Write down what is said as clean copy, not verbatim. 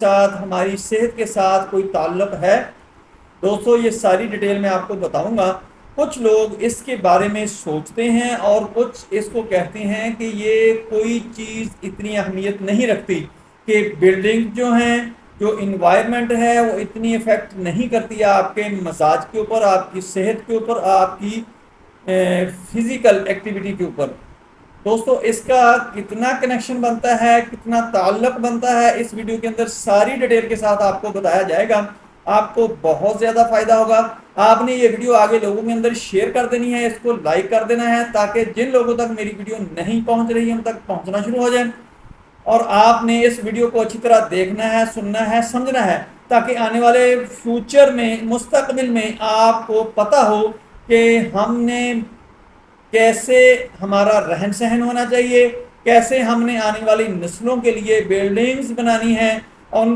साथ हमारी सेहत के साथ कोई ताल्लुक है। दोस्तों ये सारी डिटेल मैं आपको बताऊंगा। कुछ लोग इसके बारे में सोचते हैं और कुछ इसको कहते हैं कि ये कोई चीज़ इतनी अहमियत नहीं रखती, कि बिल्डिंग जो हैं, जो इन्वायरमेंट है वो इतनी इफ़ेक्ट नहीं करती है आपके मजाज के ऊपर, आपकी सेहत के ऊपर, आपकी फिज़िकल एक्टिविटी के ऊपर। दोस्तों इसका कितना कनेक्शन बनता है, कितना ताल्लुक बनता है, इस वीडियो के अंदर सारी डिटेल के साथ आपको बताया जाएगा। आपको बहुत ज़्यादा फ़ायदा होगा। आपने ये वीडियो आगे लोगों के अंदर शेयर कर देनी है, इसको लाइक कर देना है, ताकि जिन लोगों तक मेरी वीडियो नहीं पहुंच रही है उन तक पहुंचना शुरू हो जाए। और आपने इस वीडियो को अच्छी तरह देखना है, सुनना है, समझना है, ताकि आने वाले फ्यूचर में, मुस्तकबिल में आपको पता हो कि हमने कैसे हमारा रहन सहन होना चाहिए, कैसे हमने आने वाली नस्लों के लिए बिल्डिंग्स बनानी है,